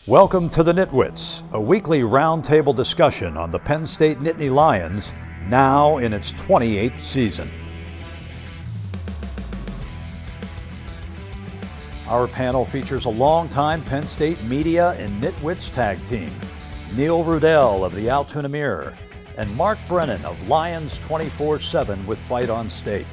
Welcome to the Nitwits, a weekly roundtable discussion on the Penn State Nittany Lions, now in its 28th season. Our panel features a longtime Penn State media and Nitwits tag team, Neil Rudel of the Altoona Mirror and Mark Brennan of Lions 24/7 with Fight on State.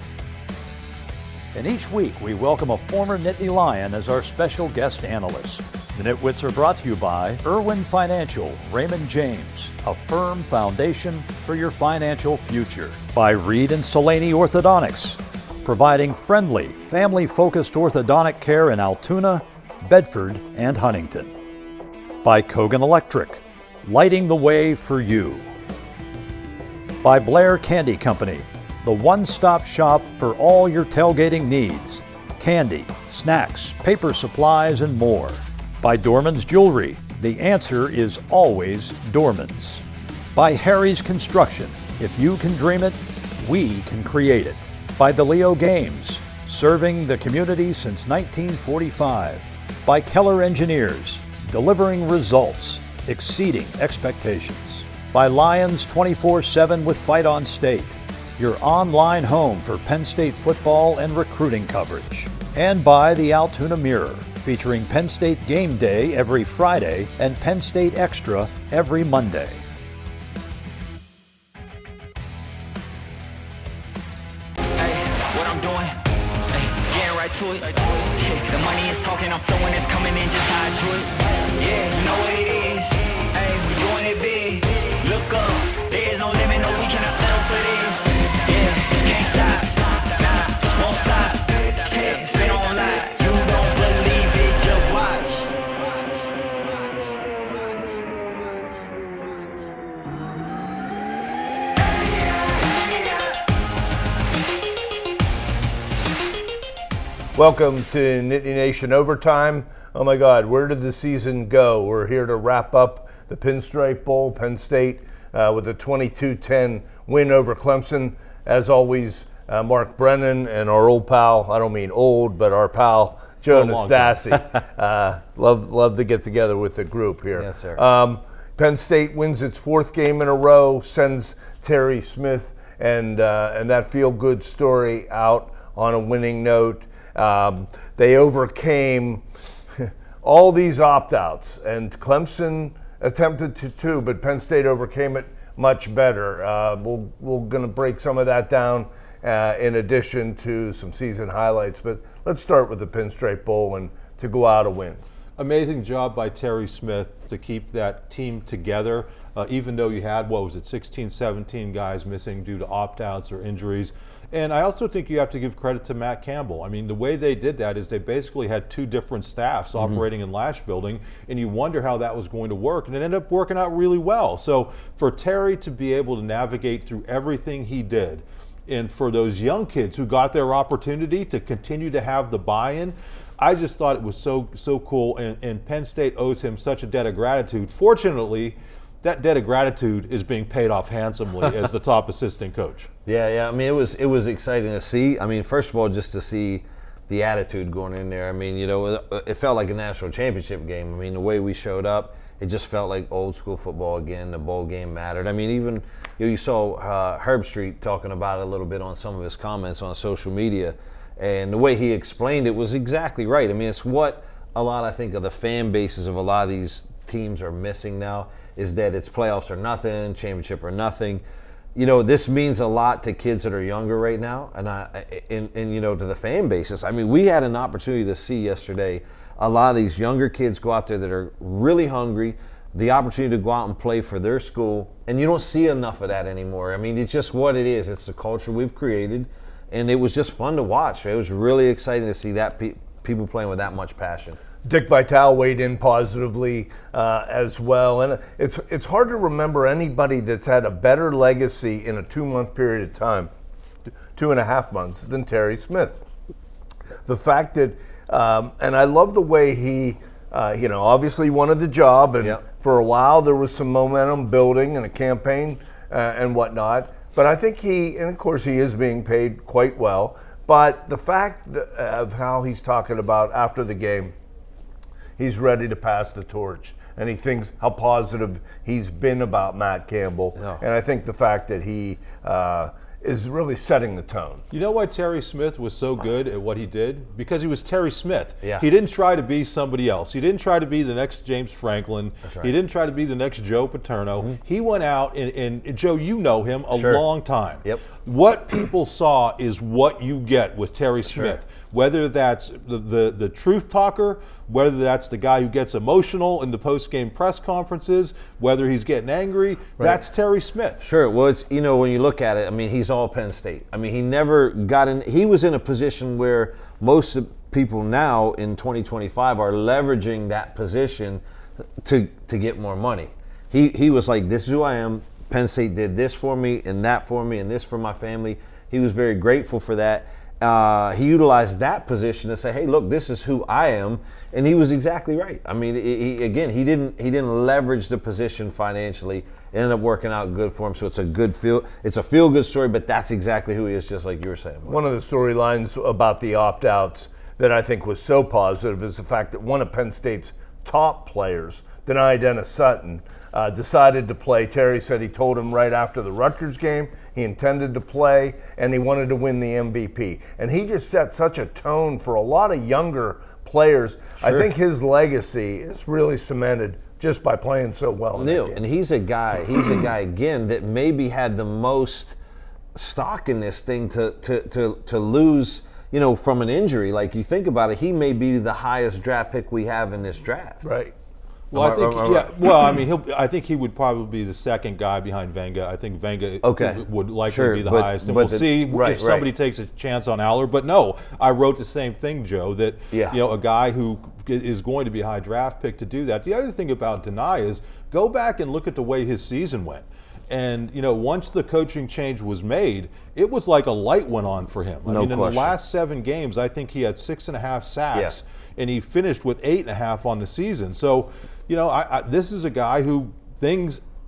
And each week we welcome a former Nittany Lion as our special guest analyst. The Nitwits are brought to you by Irwin Financial, Raymond James, a firm foundation for your financial future. By Reed and Solani Orthodontics, providing friendly, family-focused orthodontic care in Altoona, Bedford, and Huntington. By Kogan Electric, lighting the way for you. By Blair Candy Company, the one-stop shop for all your tailgating needs. Candy, snacks, paper supplies, and more. By Dorman's Jewelry, the answer is always Dorman's. By Harry's Construction, if you can dream it, we can create it. By DeLeo Games, serving the community since 1945. By Keller Engineers, delivering results, exceeding expectations. By Lions 24/7 with Fight on State, your online home for Penn State football and recruiting coverage. And by the Altoona Mirror, featuring Penn State Game Day every Friday and Penn State Extra every Monday. What I'm doing, getting right to it. The money is talking, I'm flowing, it's coming in just how I drew it. Yeah, you know what it is. Hey, we doing it big. Look up, there is no limit, no, we cannot settle for this. Yeah, can't stop, nah, won't stop. Yeah, spin on live, you don't believe it, just watch. Welcome to Nittany Nation Overtime. Oh my God, where did the season go? We're here to wrap up the Pinstripe Bowl, Penn State with a 22-10 win over Clemson. As always, Mark Brennan and our old pal, I don't mean old, but our pal, Joe Nastasi. Love to get together with the group here. Yes, sir. Penn State wins its fourth game in a row, sends Terry Smith and that feel-good story out on a winning note. They overcame all these opt-outs, and Clemson attempted to too, but Penn State overcame it much better. We're going to break some of that down in addition to some season highlights, but let's start with the Pinstripe Bowl and to go out a win. Amazing job by Terry Smith to keep that team together, even though you had, 16, 17 guys missing due to opt-outs or injuries. And I also think you have to give credit to Matt Campbell. I mean, the way they did that is they basically had two different staffs operating in Lash Building, and you wonder how that was going to work, and it ended up working out really well. So for Terry to be able to navigate through everything he did, and for those young kids who got their opportunity to continue to have the buy-in, I just thought it was so cool, and Penn State owes him such a debt of gratitude. Fortunately, that debt of gratitude is being paid off handsomely as the top assistant coach. Yeah. I mean, it was exciting to see. I mean, first of all, just to see the attitude going in there. I mean, it felt like a national championship game. I mean, the way we showed up, it just felt like old school football again. The bowl game mattered. I mean, even you saw Herb Street talking about it a little bit on some of his comments on social media, and the way he explained it was exactly right. I mean, it's what a lot, I think, of the fan bases of a lot of these teams are missing now, is that it's playoffs or nothing, championship or nothing. This means a lot to kids that are younger right now, and to the fan bases. I mean, we had an opportunity to see yesterday a lot of these younger kids go out there that are really hungry, the opportunity to go out and play for their school, and you don't see enough of that anymore. I mean, it's just what it is. It's the culture we've created, and it was just fun to watch. It was really exciting to see that people playing with that much passion. Dick Vitale weighed in positively as well. And it's hard to remember anybody that's had a better legacy in a 2-month period of time, 2.5 months, than Terry Smith. The fact that, and I love the way he, obviously wanted the job, and for a while there was some momentum building and a campaign and whatnot. But I think and of course he is being paid quite well, but the fact of how he's talking about after the game, he's ready to pass the torch. and he thinks how positive he's been about Matt Campbell. Yeah. And I think the fact that he is really setting the tone. You know why Terry Smith was so good at what he did? Because he was Terry Smith. Yeah. He didn't try to be somebody else. He didn't try to be the next James Franklin. That's right. He didn't try to be the next Joe Paterno. He went out and Joe, you know him a Sure. long time. Yep. What people saw is what you get with Terry Smith. Whether that's the truth talker, whether that's the guy who gets emotional in the post-game press conferences, whether he's getting angry, that's Terry Smith. Sure. Well, it's, you know, when you look at it, I mean, he's all Penn State. I mean, he never got in. He was in a position where most of people now in 2025 are leveraging that position to get more money. He was like, this is who I am. Penn State did this for me and that for me and this for my family. He was very grateful for that. He utilized that position to say, "Hey, look, this is who I am," and he was exactly right. I mean, he didn't leverage the position financially. It ended up working out good for him. So it's a feel good story. But that's exactly who he is, just like you were saying. One of the storylines about the opt-outs that I think was so positive is the fact that one of Penn State's top players, Denai Dennis Sutton, decided to play. Terry said he told him right after the Rutgers game he intended to play and he wanted to win the MVP. And he just set such a tone for a lot of younger players. Sure. I think his legacy is really cemented just by playing so well in that Neil, game. and he's a guy again that maybe had the most stock in this thing to lose, you know, from an injury. Like, you think about it, he may be the highest draft pick we have in this draft. Right. Well, I think, Well, I mean, I think he would probably be the second guy behind Venga. I think Venga would likely be the highest, and we'll see if somebody takes a chance on Aller. But no, I wrote the same thing, Joe. That you know, a guy who is going to be a high draft pick to do that. The other thing about Denai is go back and look at the way his season went. And, you know, once the coaching change was made, it was like a light went on for him. I mean, in the last 7 games, I think he had 6.5 sacks, and he finished with 8.5 on the season. So, you know, this is a guy who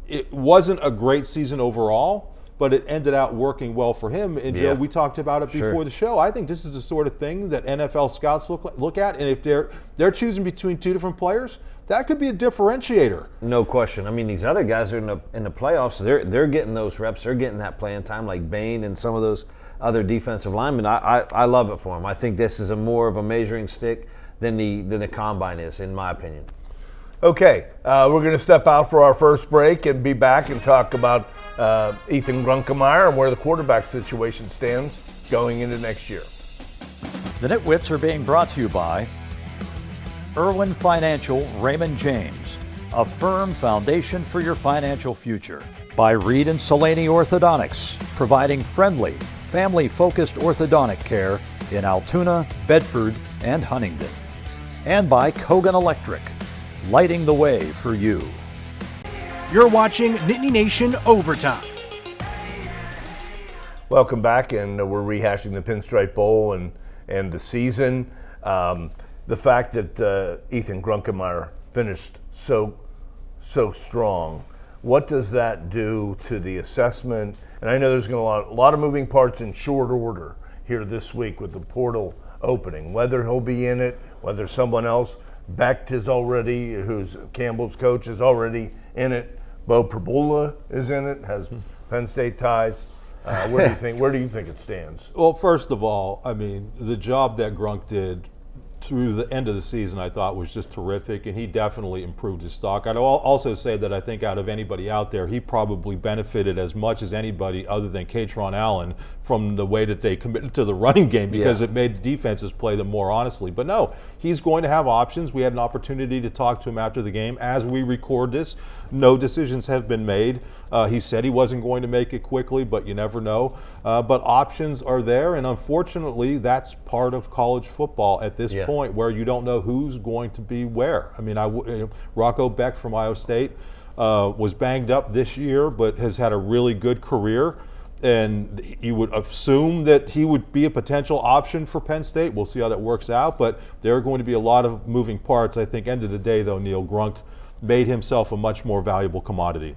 it wasn't a great season overall, but it ended out working well for him. And, Joe, we talked about it before the show. I think this is the sort of thing that NFL scouts look at, and if they're choosing between 2 different players, that could be a differentiator. No question. I mean, these other guys are in the playoffs. They're getting those reps. They're getting that playing time, like Bain and some of those other defensive linemen. I love it for him. I think this is more of a measuring stick than the combine is, in my opinion. Okay, we're going to step out for our first break and be back and talk about Ethan Grunkemeyer and where the quarterback situation stands going into next year. The Nitwits are being brought to you by Irwin Financial Raymond James, a firm foundation for your financial future. By Reed and Salaney Orthodontics, providing friendly, family-focused orthodontic care in Altoona, Bedford, and Huntingdon. And by Kogan Electric, lighting the way for you. You're watching Nittany Nation Overtime. Welcome back, and we're rehashing the Pinstripe Bowl and the season. The fact that Ethan Grunkemeyer finished so strong, what does that do to the assessment? And I know there's going to be a lot of moving parts in short order here this week with the portal opening, whether he'll be in it, whether someone else. Becht is already, who's Campbell's coach, is already in it. Bo Prabula is in it, has Penn State ties. Where do you think it stands? Well, first of all, I mean, the job that Grunk did through the end of the season, I thought was just terrific, and he definitely improved his stock. I'd also say that I think out of anybody out there, he probably benefited as much as anybody other than Katron Allen from the way that they committed to the running game, because it made defenses play them more honestly. But no, he's going to have options. We had an opportunity to talk to him after the game. As we record this, no decisions have been made. He said he wasn't going to make it quickly, but you never know. But options are there, and unfortunately, that's part of college football at this point, where you don't know who's going to be where. I mean, Rocco Becht from Iowa State was banged up this year, but has had a really good career. And you would assume that he would be a potential option for Penn State. We'll see how that works out, but there are going to be a lot of moving parts. I think end of the day, though, Neil, Grunk made himself a much more valuable commodity.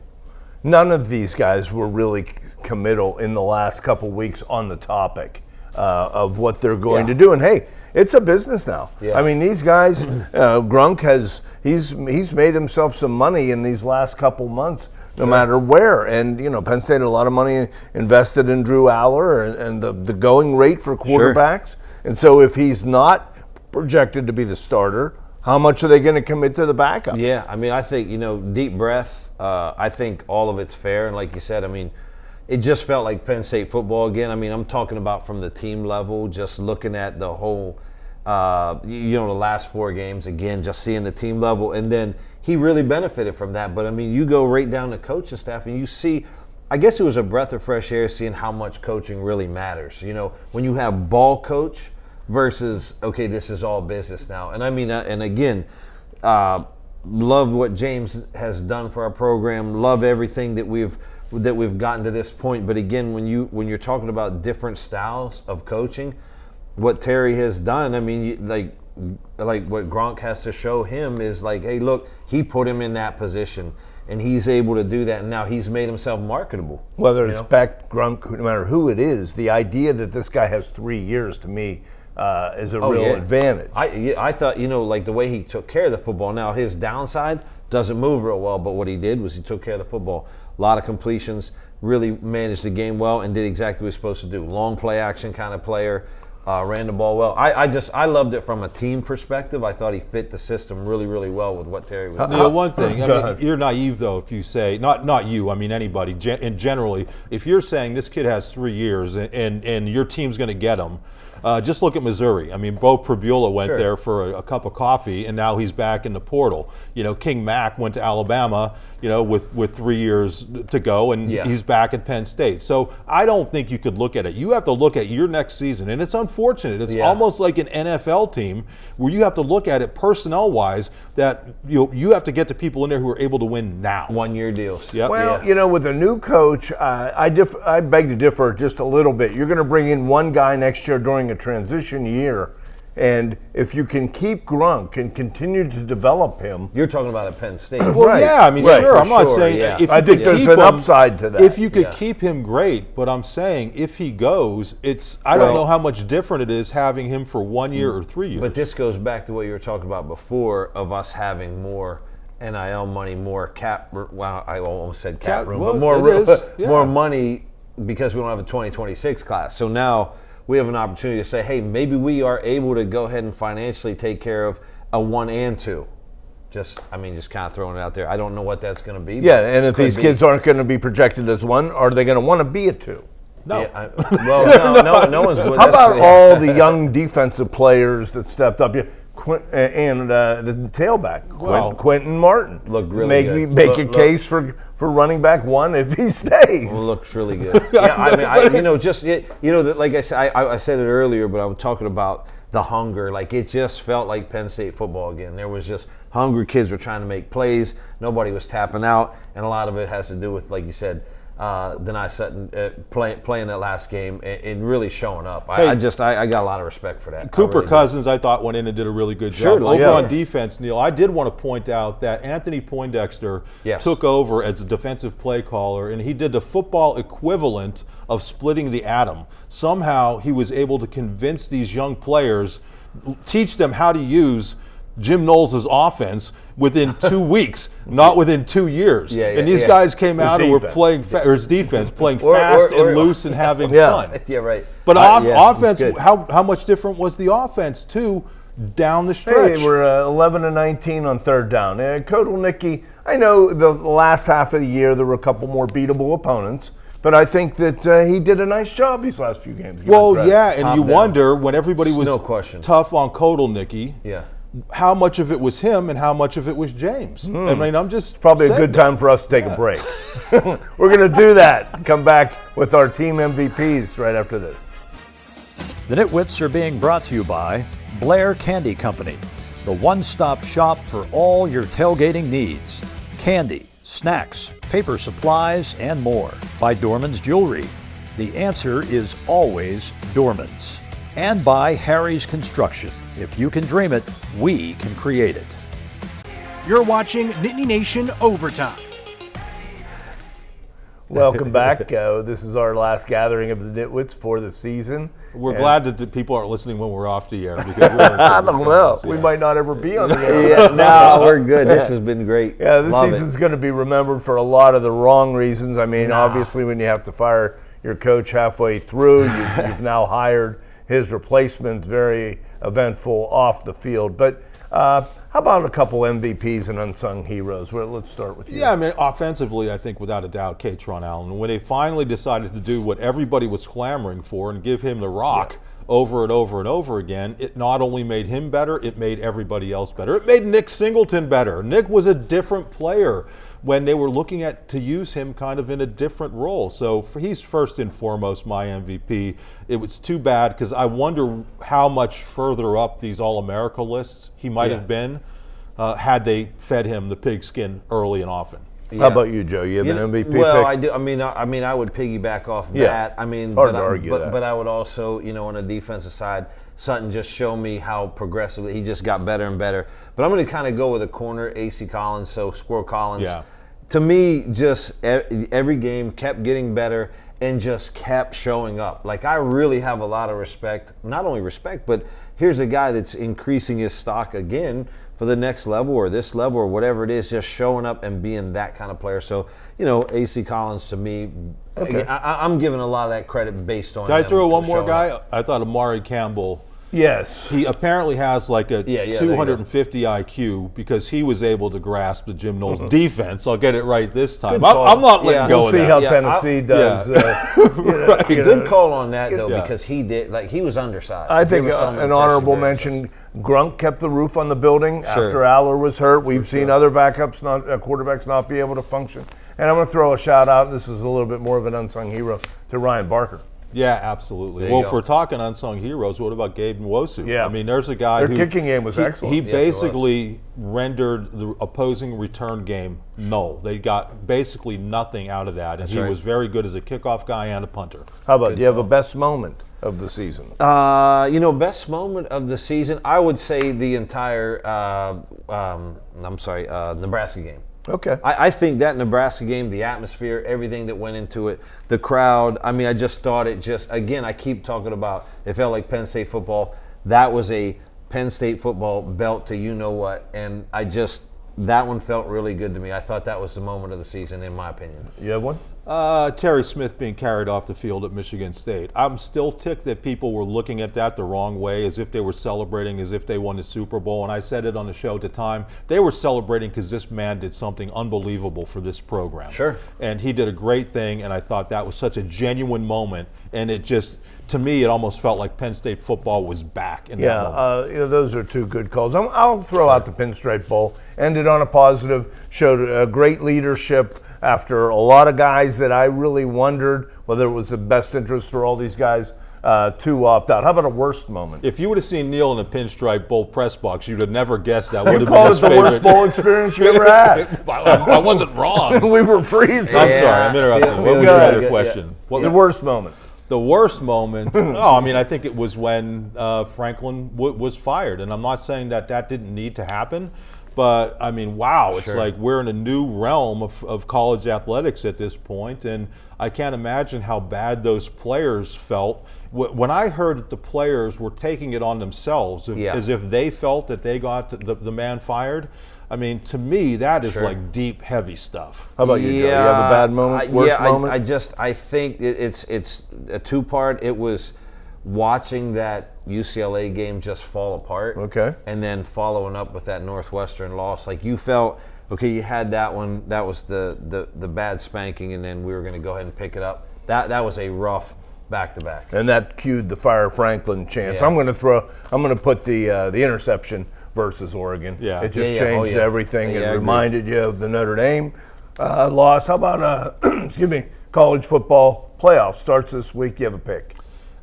None of these guys were really committal in the last couple weeks on the topic. of what they're going to do. And hey, it's a business now. Yeah. I mean, these guys, Grunk he's made himself some money in these last couple months, no matter where. And Penn State had a lot of money invested in Drew Aller and the going rate for quarterbacks. Sure. And so if he's not projected to be the starter, how much are they going to commit to the backup? Yeah, I mean, I think, deep breath. I think all of it's fair. And like you said, I mean, it just felt like Penn State football again. I mean, I'm talking about from the team level, just looking at the whole, the last 4 games, again, just seeing the team level. And then he really benefited from that. But, I mean, you go right down to coaching staff and you see, I guess it was a breath of fresh air seeing how much coaching really matters. When you have ball coach versus, okay, this is all business now. And I mean, and again, love what James has done for our program. Love everything that we've gotten to this point. But again, when you're talking about different styles of coaching, what Terry has done, I mean, like what Gronk has to show him is like, hey, look, he put him in that position, and he's able to do that. And now he's made himself marketable. Whether it's Beck, Grunk, no matter who it is, the idea that this guy has 3 years to me is a real advantage. I thought, like the way he took care of the football. Now his downside doesn't move real well, but what he did was he took care of the football. A lot of completions, really managed the game well, and did exactly what he was supposed to do. Long play action kind of player, ran the ball well. I loved it from a team perspective. I thought he fit the system really, really well with what Terry was doing. One thing, I mean, you're naive though if you say, not you, I mean anybody, and generally, if you're saying this kid has 3 years and your team's going to get him, just look at Missouri. I mean, Bo Prabula went there for a cup of coffee, and now he's back in the portal. King Mack went to Alabama, with 3 years to go, and he's back at Penn State. So I don't think you could look at it. You have to look at your next season, and it's unfortunate. It's almost like an NFL team where you have to look at it personnel-wise that you have to get to people in there who are able to win now. 1-year deals. Yep. Well, with a new coach, I beg to differ just a little bit. You're going to bring in one guy next year during a transition year, and if you can keep Grunk and continue to develop him. You're talking about at Penn State. Well, I mean, sure. I'm not saying if I think there's an upside to that. If you could keep him, great. But I'm saying if he goes, I don't know how much different it is having him for 1 year or 3 years. But this goes back to what you were talking about before of us having more NIL money, more cap. Well, I almost said cap room, but more money because we don't have a 2026 class. So now we have an opportunity to say, hey, maybe we are able to go ahead and financially take care of a 1 and 2. Just kind of throwing it out there. I don't know what that's going to be. Yeah, and if these kids aren't going to be projected as 1, are they going to want to be a 2? No. Yeah, no one's going to. How about all the young defensive players that stepped up? And the tailback, Quentin Martin. Looked really good. Make a case for running back 1 if he stays. Looks really good. Like I said, I said it earlier, but I was talking about the hunger. Like, it just felt like Penn State football again. There was just hungry kids were trying to make plays. Nobody was tapping out, and a lot of it has to do with, like you said, Denai Sutton playing that last game and really showing up. I got a lot of respect for that. Cooper Cousins, I thought, went in and did a really good job. Over on defense, Neil, I did want to point out that Anthony Poindexter took over as a defensive play caller, and he did the football equivalent of splitting the atom. Somehow he was able to convince these young players, teach them how to use Jim Knowles' offense within 2 weeks, not within 2 years. And these guys came out and were playing, or his defense, playing fast and loose and having fun. Yeah, right. But offense, how much different was the offense, too, down the stretch? Hey, we're 11-19 on 3rd down. Kotelnicki, I know the last half of the year there were a couple more beatable opponents, but I think that he did a nice job these last few games. And you wonder, when everybody was tough on Kotelnicki, how much of it was him and how much of it was James? I mean, I'm just probably a good time for us to take a break. We're going to do that. Come back with our team MVPs right after this. The Nitwits are being brought to you by Blair Candy Company, the one-stop shop for all your tailgating needs. Candy, snacks, paper supplies, and more. By Dorman's Jewelry. The answer is always Dorman's. And by Harry's Construction. If you can dream it, we can create it. You're watching Nittany Nation Overtime. Welcome back. This is our last gathering of the Nitwits for the season. We're glad that the people aren't listening when we're off the air. Because I don't know. We might not ever be on the air. Yeah, no, we're good. This has been great. Yeah, this Love season's going to be remembered for a lot of the wrong reasons. I mean, obviously, when you have to fire your coach halfway through, you've now hired his replacement. Very eventful off the field. But how about a couple MVPs and unsung heroes? Well, let's start with you. Yeah, I mean, offensively, I think without a doubt, Katron Allen. When they finally decided to do what everybody was clamoring for and give him the rock over and over and over again, it not only made him better, it made everybody else better. It made Nick Singleton better. Nick was a different player when they were looking at to use him kind of in a different role. So he's first and foremost my MVP. It was too bad because I wonder how much further up these All-America lists he might have been had they fed him the pigskin early and often. Yeah. How about you, Joe? You have an MVP well, pick? I do. I mean, I would piggyback off that. I mean, hard to argue that. But I would also, on the defensive side, Sutton just showed me how progressively he just got better and better. But I'm going to kind of go with a corner, AC Collins. So Squirrel Collins. Yeah. To me, just every game kept getting better and just kept showing up. Like, I really have a lot of respect. Not only respect, but here's a guy that's increasing his stock again for the next level or this level or whatever it is, just showing up and being that kind of player. So, AC Collins to me, again, I'm giving a lot of that credit based on. Can I throw one more showing guy? up. I thought Amari Campbell. Yes. He apparently has like a Yeah, 250 IQ because he was able to grasp the Jim Knowles defense. I'll get it right this time. call. I'm not letting Yeah. go We'll of see that. how Yeah, Tennessee does. Right. Good call on that though, Yeah. because he did he was undersized. I think There was some an impression honorable there. mention, Grunk kept the roof on the building after Aller was hurt. We've seen other backups, quarterbacks not be able to function. And I'm going to throw a shout out, this is a little bit more of an unsung hero, to Ryan Barker. Yeah, absolutely. There you Well, go. if we're talking unsung heroes, what about Gabe Nwosu? Yeah. I mean, there's a guy Their who kicking game was excellent. He Yes, it was. basically rendered the opposing return game null. They got basically nothing out of that, and he right. was very good as a kickoff guy and a punter. How about, do you have a best moment of the season? Best moment of the season, I would say the entire Nebraska game. Okay. I think that Nebraska game, the atmosphere, everything that went into it, the crowd, I mean, I just thought again, I keep talking about, it felt like Penn State football. That was a Penn State football belt to you-know-what, and that one felt really good to me. I thought that was the moment of the season, in my opinion. You have one? Terry Smith being carried off the field at Michigan State. I'm still ticked that people were looking at that the wrong way, as if they were celebrating as if they won the Super Bowl. And I said it on the show at the time. They were celebrating because this man did something unbelievable for this program. Sure. And he did a great thing, and I thought that was such a genuine moment. And it just, to me, it almost felt like Penn State football was back in that moment. Those are two good calls. I'll throw out the Pinstripe Bowl. Ended on a positive, showed great leadership after a lot of guys that I really wondered whether it was the best interest for all these guys to opt out. How about a worst moment? If you would have seen Neil in the Pinstripe Bowl press box, you'd have never guessed that You would have been called his it the favorite. worst bowl experience you ever had. I wasn't wrong. We were freezing. I'm sorry, I'm interrupting. Yeah, What was go your ahead. other Yeah. question? What The worst moment. The worst moment? I think it was when Franklin was fired. And I'm not saying that didn't need to happen. But, I mean, wow, it's like we're in a new realm of college athletics at this point, and I can't imagine how bad those players felt. When I heard that the players were taking it on themselves, as if they felt that they got the man fired, I mean, to me, that is like deep, heavy stuff. How about you, Joe? You have a bad moment, worst moment? I think it's a two-part. It was watching that UCLA game just fall apart. Okay. And then following up with that Northwestern loss. Like, you felt, okay, you had that one. That was the bad spanking, and then we were going to go ahead and pick it up. That was a rough back-to-back. And that cued the Fire Franklin chance. Yeah. I'm going to put the interception versus Oregon. Yeah. It just Yeah. changed Oh, yeah. everything. Yeah, I It agree. reminded you of the Notre Dame loss. How about college football playoff starts this week? You have a pick.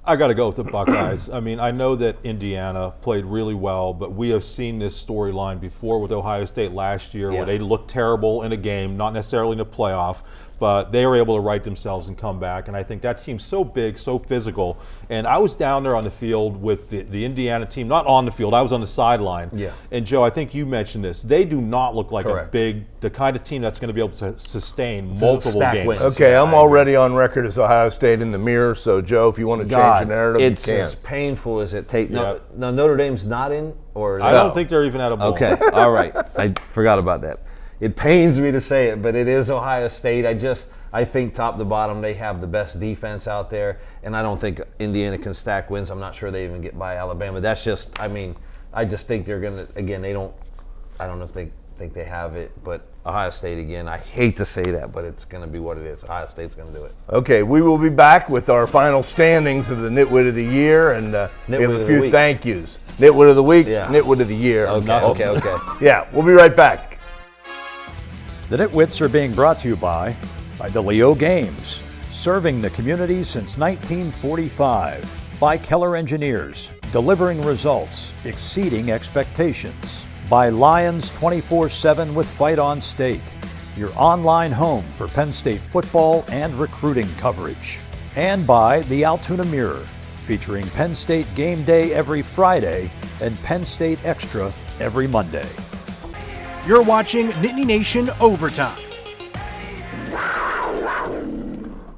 I got to go with the Buckeyes. I mean, I know that Indiana played really well, but we have seen this storyline before with Ohio State last year where they looked terrible in a game, not necessarily in a playoff, but they were able to right themselves and come back. And I think that team's so big, so physical. And I was down there on the field with the Indiana team, not on the field, I was on the sideline. Yeah. And Joe, I think you mentioned this. They do not look like Correct. the kind of team that's going to be able to sustain multiple stack games. wins. Okay, I'm already on record as Ohio State in the mirror, so Joe, if you want to change the narrative, it's you can. as painful as it takes. No, Notre Dame's not in, or I don't think they're even at a bowl. Okay, all right. I forgot about that. It pains me to say it, but it is Ohio State. I think top to bottom they have the best defense out there, and I don't think Indiana can stack wins. I'm not sure they even get by Alabama. That's just, I mean, I just think they're going to, again, I don't know if they think they have it, but Ohio State again, I hate to say that, but it's going to be what it is. Ohio State's going to do it. Okay, we will be back with our final standings of the Nitwit of the Year, and we have a few thank yous. Nitwit of the Week, Nitwit of the Year. Okay. Yeah, we'll be right back. The Nitwits are being brought to you by DeLeo Games, serving the community since 1945. By Keller Engineers, delivering results, exceeding expectations. By Lions 24/7 with Fight On State, your online home for Penn State football and recruiting coverage. And by the Altoona Mirror, featuring Penn State Game Day every Friday and Penn State Extra every Monday. You're watching Nittany Nation Overtime.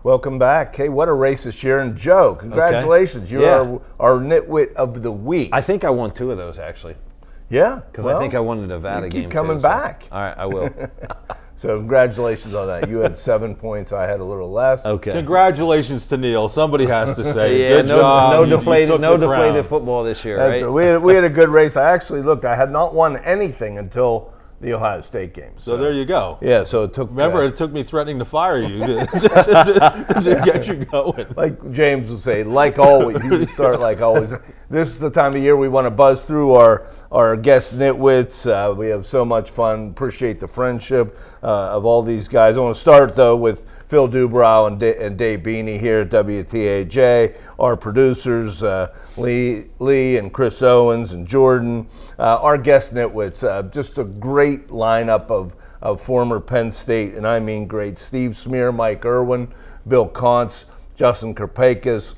Welcome back. Hey, what a race this year. And Joe, congratulations. You're our Nitwit of the Week. I think I won 2 of those, actually. Yeah? Because I think I won the Nevada game, keep coming too, back. All right, I will. So congratulations on that. You had 7 points. I had a little less. Okay. Congratulations to Neil. Somebody has to say, Yeah, good job. no You deflated took the deflated crown. football this year, That's right? right. We had a good race. I actually looked. I had not won anything until the Ohio State game. So there you go. Yeah, so it took. Remember, it took me threatening to fire you to get you going. Like James would say, like always, you start like always. This is the time of year we want to buzz through our guest nitwits. We have so much fun. Appreciate the friendship of all these guys. I want to start, though, with Phil Dubrow and Dave Beanie here at WTAJ, our producers, Lee and Chris Owens and Jordan, our guest nitwits. Just a great lineup of former Penn State, and I mean great, Steve Smear, Mike Irwin, Bill Kontz, Justin Karpakis,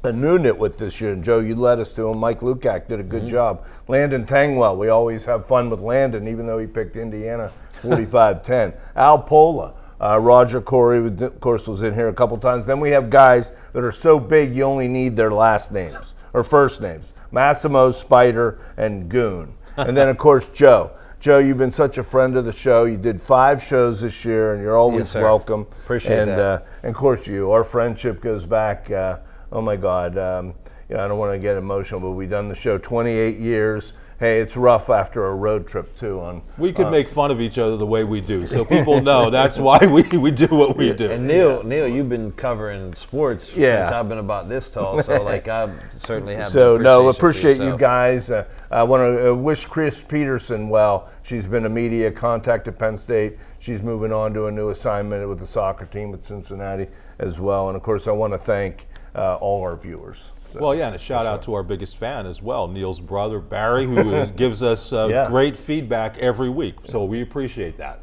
a new nitwit this year, and Joe, you led us to him. Mike Lukac did a good job. Landon Tangwell, we always have fun with Landon, even though he picked Indiana 45-10. Al Pola. Roger Corey, of course, was in here a couple times. Then we have guys that are so big you only need their last names or first names. Massimo, Spider, and Goon. And then, of course, Joe. Joe, you've been such a friend of the show. You did 5 shows this year, and you're always welcome. Appreciate that. And, of course, our friendship goes back, oh, my God. I don't want to get emotional, but we've done the show 28 years. Hey, it's rough after a road trip, too. We could make fun of each other the way we do, so people know that's why we do what we do. And Neil, you've been covering sports since I've been about this tall, so like I certainly have. So appreciate you you guys. I want to wish Chris Peterson well. She's been a media contact at Penn State. She's moving on to a new assignment with the soccer team at Cincinnati as well. And of course, I want to thank all our viewers. So, well, yeah, and a shout out to our biggest fan as well, Neil's brother, Barry, who gives us great feedback every week. So we appreciate that.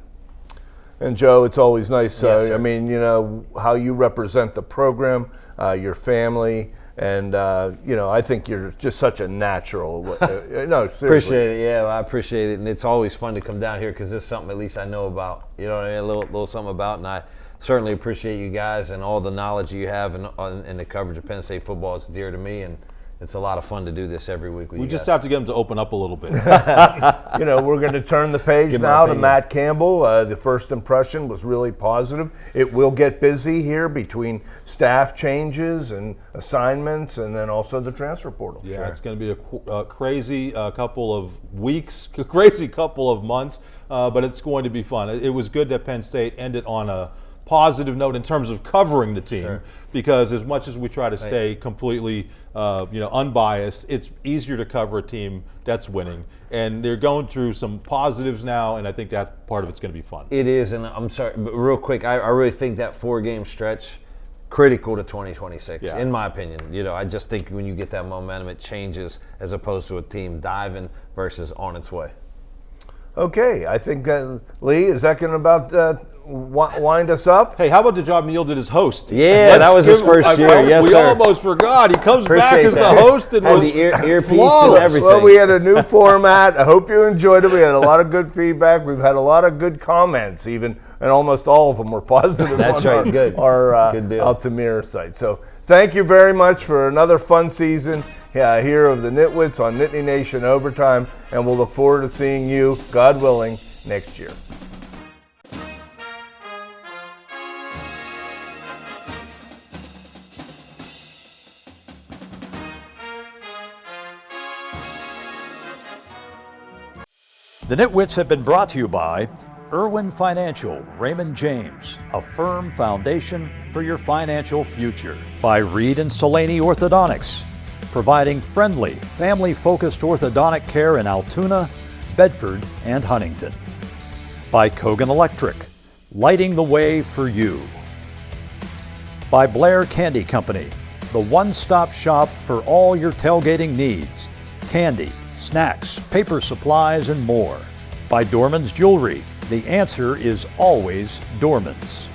And Joe, it's always nice. Yes, I mean, how you represent the program, your family, and, I think you're just such a natural. No, seriously. Appreciate it. Yeah, I appreciate it. And it's always fun to come down here because it's something at least I know about. You know what I mean? A little something about. And I certainly appreciate you guys and all the knowledge you have and the coverage of Penn State football. It's dear to me, and it's a lot of fun to do this every week with you We just guys. have to get them to open up a little bit. We're going to turn the page now to Matt Campbell. The first impression was really positive. It will get busy here between staff changes and assignments and then also the transfer portal. Yeah, it's going to be a crazy couple of weeks, crazy couple of months, but it's going to be fun. It was good that Penn State ended on a positive note in terms of covering the team, because as much as we try to stay completely unbiased, it's easier to cover a team that's winning, and they're going through some positives now, and I think that part of it's going to be fun. It is, and I'm sorry, but real quick, I really think that 4-game stretch critical to 2026, Yeah. in my opinion. You know, I just think when you get that momentum, it changes as opposed to a team diving versus on its way. Okay, I think, Lee, is that going to about wind us up? Hey, how about the job Neil did as host? Yeah, that was his first year. Yes, we sir. almost forgot. He comes back Appreciate as that. the host and Had was the earpiece and flawless. everything. Well, we had a new format. I hope you enjoyed it. We had a lot of good feedback. We've had a lot of good comments, even, and almost all of them were positive. That's on right. Good. Our Good deal. Altamira site. So thank you very much for another fun season here of the Nitwits on Nittany Nation Overtime, and we'll look forward to seeing you, God willing, next year. The Nitwits have been brought to you by Irwin Financial, Raymond James, a firm foundation for your financial future. By Reed and Selaney Orthodontics, providing friendly, family-focused orthodontic care in Altoona, Bedford, and Huntington. By Kogan Electric, lighting the way for you. By Blair Candy Company, the one-stop shop for all your tailgating needs. Candy, snacks, paper supplies, and more. By Dorman's Jewelry, the answer is always Dorman's.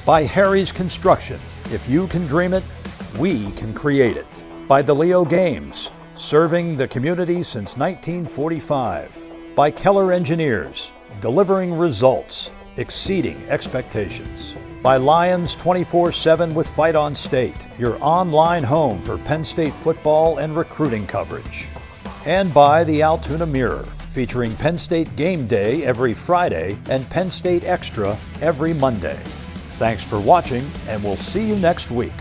By Harry's Construction, if you can dream it, we can create it. By DeLeo Games, serving the community since 1945. By Keller Engineers, delivering results, exceeding expectations. By Lions 24/7 with Fight on State, your online home for Penn State football and recruiting coverage. And by the Altoona Mirror, featuring Penn State Game Day every Friday and Penn State Extra every Monday. Thanks for watching, and we'll see you next week.